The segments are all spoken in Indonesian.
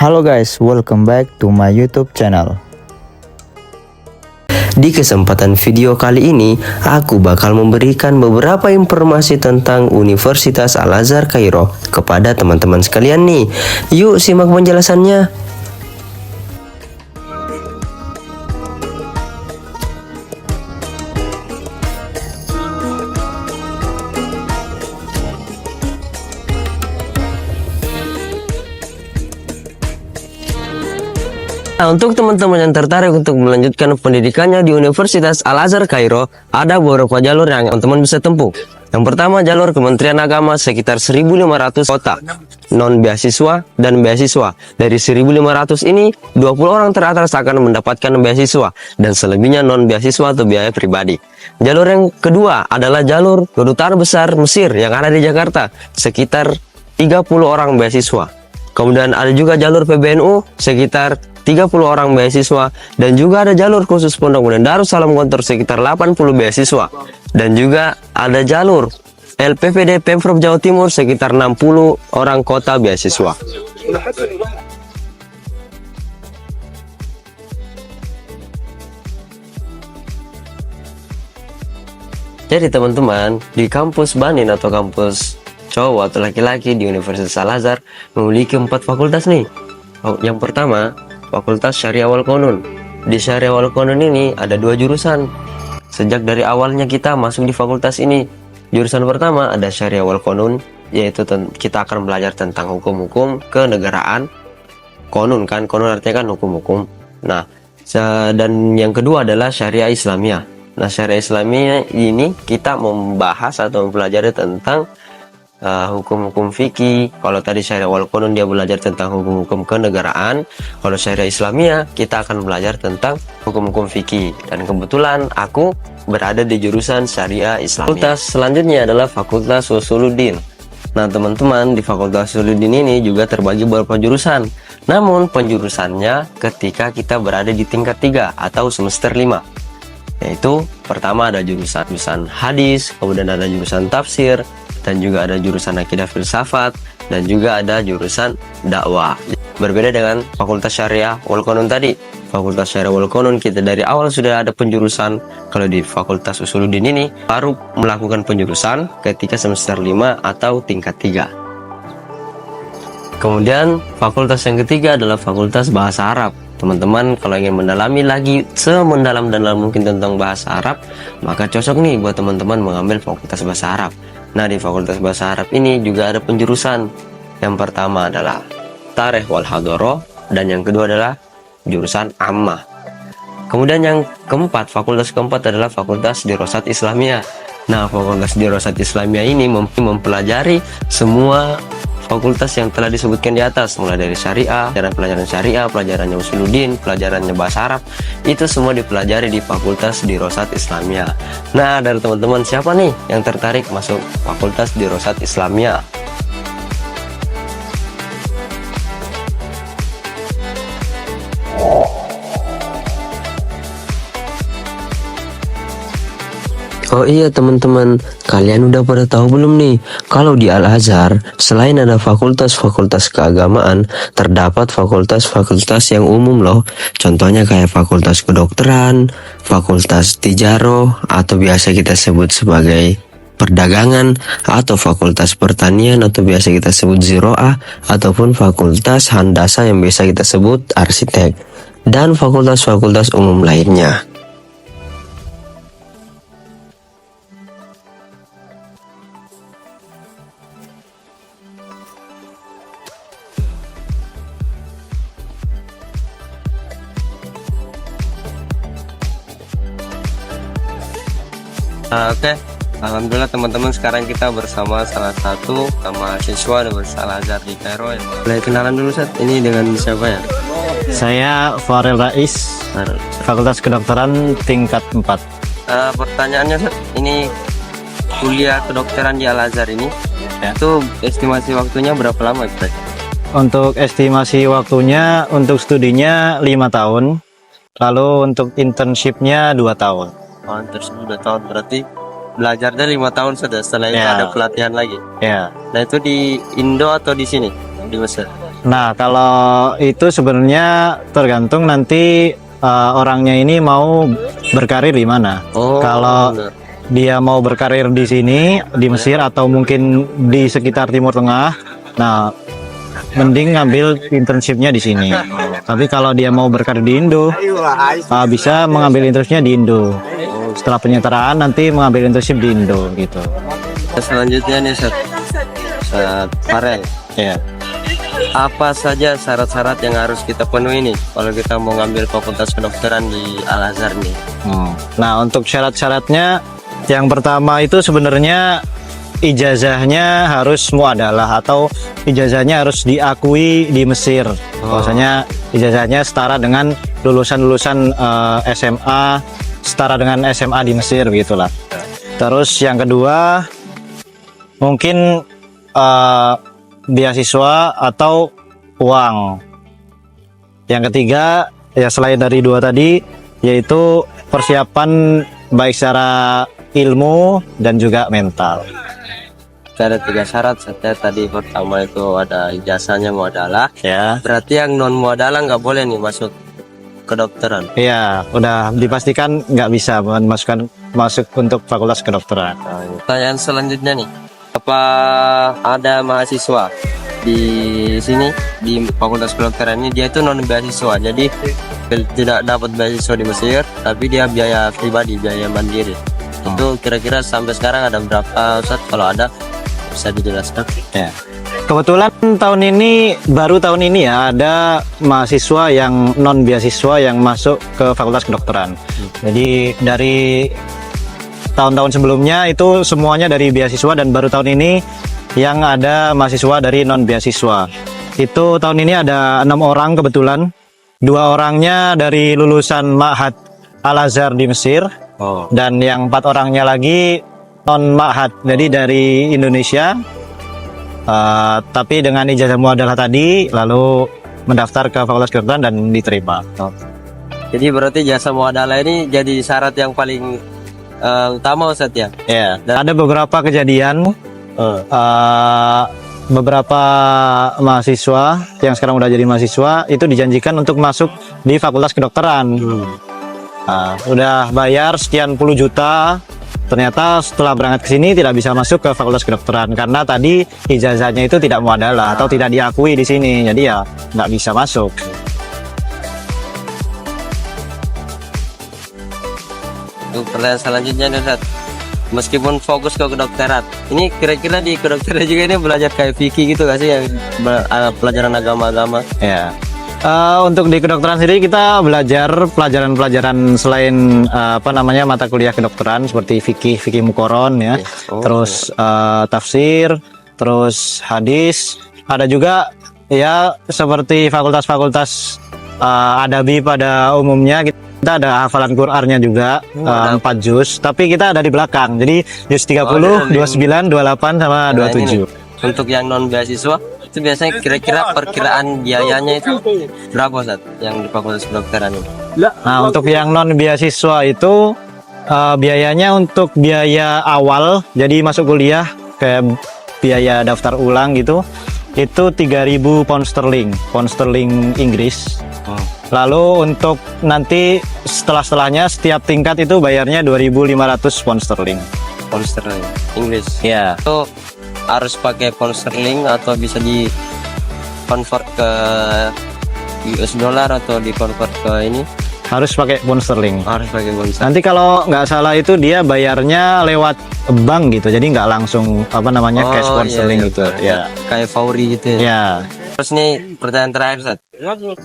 Halo guys, welcome back to my YouTube channel. Di kesempatan video kali ini, aku bakal memberikan beberapa informasi tentang Universitas Al-Azhar Kairo kepada teman-teman sekalian nih. Yuk simak penjelasannya. Nah, untuk teman-teman yang tertarik untuk melanjutkan pendidikannya di Universitas Al-Azhar Kairo, ada beberapa jalur yang teman-teman bisa tempuh. Yang pertama, jalur Kementerian Agama sekitar 1.500 kota, non-beasiswa dan beasiswa. Dari 1.500 ini, 20 orang teratas akan mendapatkan beasiswa, dan selebihnya non-beasiswa atau biaya pribadi. Jalur yang kedua adalah jalur Kedutaan Besar Mesir yang ada di Jakarta, sekitar 30 orang beasiswa. Kemudian ada juga jalur PBNU sekitar 30 orang beasiswa, dan juga ada jalur khusus Pondok Muda Darussalam Gontor sekitar 80 beasiswa, dan juga ada jalur LPPD Pemprov Jawa Timur sekitar 60 orang kota beasiswa. Jadi teman-teman, di kampus Banin atau kampus cowok atau laki-laki di Universitas Al-Azhar memiliki 4 fakultas nih. Yang pertama, Fakultas Syariah wal Qanun. Di Syariah wal Qanun ini ada 2 jurusan. Sejak dari awalnya kita masuk di fakultas ini, jurusan pertama ada Syariah wal Qanun, yaitu kita akan belajar tentang hukum-hukum kenegaraan. Qanun kan, Qanun artinya kan hukum-hukum. Nah, dan yang kedua adalah Syariah Islamiyah. Nah, Syariah Islamiyah ini kita membahas atau mempelajari tentang hukum-hukum fikih. Kalau tadi Syariah wal Qanun dia belajar tentang hukum-hukum kenegaraan, kalau Syariah Islamiyah kita akan belajar tentang hukum-hukum fikih. Dan kebetulan aku berada di jurusan Syariah Islamiyah. Fakultas selanjutnya adalah Fakultas Usuluddin. Nah teman-teman, di Fakultas Usuluddin ini juga terbagi beberapa jurusan. Namun penjurusannya ketika kita berada di tingkat 3 atau semester 5. Yaitu pertama ada jurusan hadis, kemudian ada jurusan tafsir, dan juga ada jurusan akidah filsafat, dan juga ada jurusan dakwah. Berbeda dengan Fakultas Syariah wal Qanun tadi. Fakultas Syariah wal Qanun kita dari awal sudah ada penjurusan. Kalau di Fakultas Usuluddin ini baru melakukan penjurusan ketika semester 5 atau tingkat 3. Kemudian fakultas yang ketiga adalah Fakultas Bahasa Arab. Teman-teman kalau ingin mendalami lagi semendalam-dalam mungkin tentang bahasa Arab, maka cocok nih buat teman-teman mengambil Fakultas Bahasa Arab. Nah, di Fakultas Bahasa Arab ini juga ada penjurusan. Yang pertama adalah Tarikh wal Hadoroh, dan yang kedua adalah jurusan Ammah. Kemudian yang keempat, fakultas keempat adalah Fakultas Dirosat Islamiyah. Nah, Fakultas Dirosat Islamiyah ini mempelajari semua fakultas yang telah disebutkan di atas, mulai dari syariah, pelajaran syariah, pelajarannya usuluddin, pelajarannya bahasa Arab, itu semua dipelajari di Fakultas Dirosat Islamiyah. Nah, dari teman-teman siapa nih yang tertarik masuk Fakultas Dirosat Islamiyah? Oh iya teman-teman, kalian udah pada tahu belum nih, kalau di Al-Azhar selain ada fakultas-fakultas keagamaan, terdapat fakultas-fakultas yang umum loh. Contohnya kayak fakultas kedokteran, fakultas tijaroh atau biasa kita sebut sebagai perdagangan, atau fakultas pertanian atau biasa kita sebut ziroah, ataupun fakultas handasa yang biasa kita sebut arsitek, dan fakultas-fakultas umum lainnya. Oke, alhamdulillah teman-teman, sekarang kita bersama salah satu mahasiswa dari Al-Azhar di Kairo. Boleh kenalan dulu, Seth? Ini dengan siapa ya? Saya Farel Rais, Fakultas Kedokteran tingkat 4. Pertanyaannya, Seth, ini kuliah kedokteran di Al-Azhar ini, ya, itu estimasi waktunya berapa lama, Seth? Untuk estimasi waktunya, untuk studinya 5 tahun, lalu untuk internshipnya 2 tahun. Oh, terus 2 tahun, berarti belajarnya 5 tahun sudah. Setelah itu ada pelatihan lagi. Ya. Nah, itu di Indo atau di sini? Di Mesir? Nah, kalau itu sebenarnya tergantung nanti orangnya ini mau berkarir di mana. Oh, Kalau benar. dia mau berkarir di sini, di Mesir atau mungkin di sekitar Timur Tengah, nah mending ngambil internshipnya di sini. Tapi kalau dia mau berkarir di Indo, bisa mengambil internshipnya di Indo. Setelah penyetaraan nanti mengambil internship di Indo gitu. Selanjutnya nih Ustaz Farel, Ya. apa saja syarat-syarat yang harus kita penuhi nih kalau kita mau ngambil fakultas kedokteran di Al Azhar nih? Nah, untuk syarat-syaratnya yang pertama itu sebenarnya ijazahnya harus muadalah atau ijazahnya harus diakui di Mesir. Bahwasanya ijazahnya setara dengan lulusan-lulusan SMA, setara dengan SMA di Mesir begitulah. Terus yang kedua mungkin beasiswa atau uang. Yang ketiga ya selain dari dua tadi yaitu persiapan baik secara ilmu dan juga mental. Ada 3 syarat Ustaz. Tadi pertama itu ada ijazahnya muadalah. Ya. Berarti yang non muadalah nggak boleh nih masuk kedokteran. Iya, udah dipastikan nggak bisa masuk untuk fakultas kedokteran. Pertanyaan selanjutnya nih, apa ada mahasiswa di sini di fakultas kedokteran ini dia itu non beasiswa, jadi tidak dapat beasiswa di Mesir, tapi dia biaya pribadi, biaya mandiri. Itu kira-kira sampai sekarang ada berapa Ustaz? Kalau ada bisa dijelaskan? Ya. Kebetulan baru tahun ini ya ada mahasiswa yang non beasiswa yang masuk ke fakultas kedokteran. Jadi dari tahun-tahun sebelumnya itu semuanya dari beasiswa dan baru tahun ini yang ada mahasiswa dari non beasiswa. Itu tahun ini ada 6 orang kebetulan. 2 orangnya dari lulusan Ma'had Al Azhar di Mesir. Dan yang 4 orangnya lagi non Ma'had, jadi dari Indonesia. Tapi dengan ijazah muadalah tadi lalu mendaftar ke fakultas kedokteran dan diterima. Jadi berarti jasa muadalah ini jadi syarat yang paling utama Ustaz ya? Ya. Dan ada beberapa kejadian beberapa mahasiswa yang sekarang udah jadi mahasiswa itu dijanjikan untuk masuk di fakultas kedokteran. Udah bayar sekian puluh juta, ternyata setelah berangkat ke sini tidak bisa masuk ke fakultas kedokteran karena tadi ijazahnya itu tidak muadalah atau tidak diakui di sini, jadi ya nggak bisa masuk. Untuk pertanyaan selanjutnya nih Ustaz, meskipun fokus ke kedokteran, ini kira-kira di kedokteran juga ini belajar kayak fikih gitu gak sih, yang pelajaran agama-agama? Ya. Untuk di kedokteran sendiri kita belajar pelajaran-pelajaran selain mata kuliah kedokteran seperti fikih mukoron ya, terus tafsir, terus hadis. Ada juga ya seperti fakultas-fakultas adabi pada umumnya kita ada hafalan Qur'annya juga 4 juz, tapi kita ada di belakang. Jadi juz 30, 29, 28 sama 27. Untuk yang non beasiswa itu biasanya kira-kira perkiraan biayanya itu berapa Ustaz yang di fakultas kedokteran ini? Nah, untuk yang non beasiswa itu biayanya untuk biaya awal, jadi masuk kuliah kayak biaya daftar ulang gitu, itu 3.000 pound sterling Inggris. Lalu untuk nanti setelahnya setiap tingkat itu bayarnya 2.500 pound sterling. Pound sterling Inggris. Ya. Itu harus pakai pound sterling atau bisa di convert ke US dollar atau di convert ke ini? Harus pakai pound sterling. Harus pakai pound sterling. Nanti kalau nggak salah itu dia bayarnya lewat bank gitu, jadi nggak langsung cash pound sterling gitu. Ya. Kayak Fauri gitu ya. Ya. Terus nih pertanyaan terakhir Ustaz.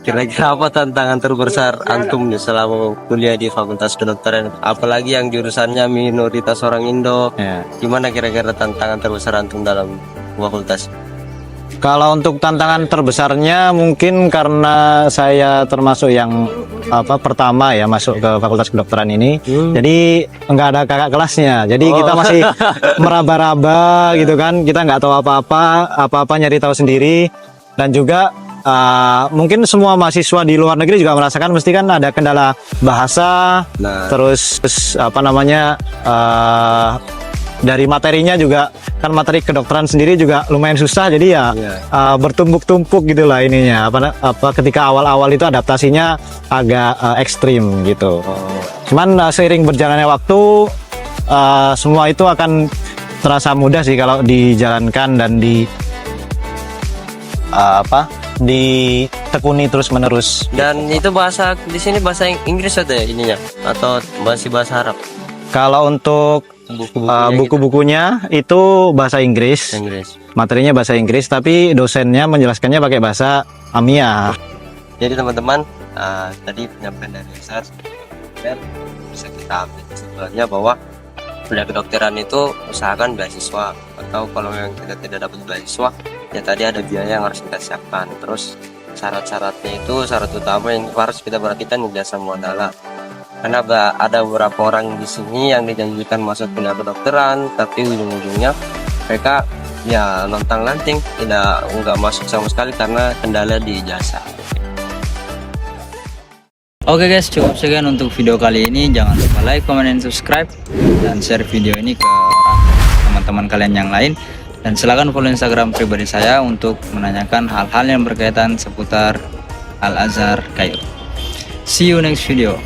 Kira-kira apa tantangan terbesar antum nih selama kuliah di fakultas kedokteran? Apalagi yang jurusannya minoritas orang Indo. Ya. Gimana kira-kira tantangan terbesar antum dalam fakultas? Kalau untuk tantangan terbesarnya mungkin karena saya termasuk yang pertama ya masuk ke fakultas kedokteran ini, jadi nggak ada kakak kelasnya, jadi kita masih meraba-raba gitu kan, kita nggak tahu apa-apa nyari tahu sendiri. Dan juga mungkin semua mahasiswa di luar negeri juga merasakan mesti kan ada kendala bahasa, terus dari materinya juga kan, materi kedokteran sendiri juga lumayan susah, jadi ya bertumpuk-tumpuk gitulah ininya. Apa ketika awal-awal itu adaptasinya agak ekstrim gitu. Cuman seiring berjalannya waktu semua itu akan terasa mudah sih kalau dijalankan dan ditekuni terus-menerus. Dan itu bahasa di sini bahasa Inggris atau ya ininya, atau masih bahasa Arab? Kalau untuk buku-bukunya itu bahasa Inggris, materinya bahasa Inggris, tapi dosennya menjelaskannya pakai bahasa Amia. Jadi teman-teman, tadi penyampaian dari saya dan bisa kita ambil kesimpulannya bahwa kuliah kedokteran itu usahakan beasiswa, atau kalau yang kita tidak dapat beasiswa ya tadi ada biaya yang harus kita siapkan. Terus syarat-syaratnya itu, syarat utama yang harus kita perhatikan jasa muamalah, karena ada beberapa orang di sini yang dijanjikan masuk kuliah kedokteran tapi ujung-ujungnya mereka ya lontang-lanting, nggak masuk sama sekali karena kendala di jasa. Oke guys, cukup sekian untuk video kali ini. Jangan lupa like, comment, dan subscribe, dan share video ini ke teman-teman kalian yang lain. Dan silahkan follow Instagram pribadi saya untuk menanyakan hal-hal yang berkaitan seputar Al-Azhar Kairo. See you next video.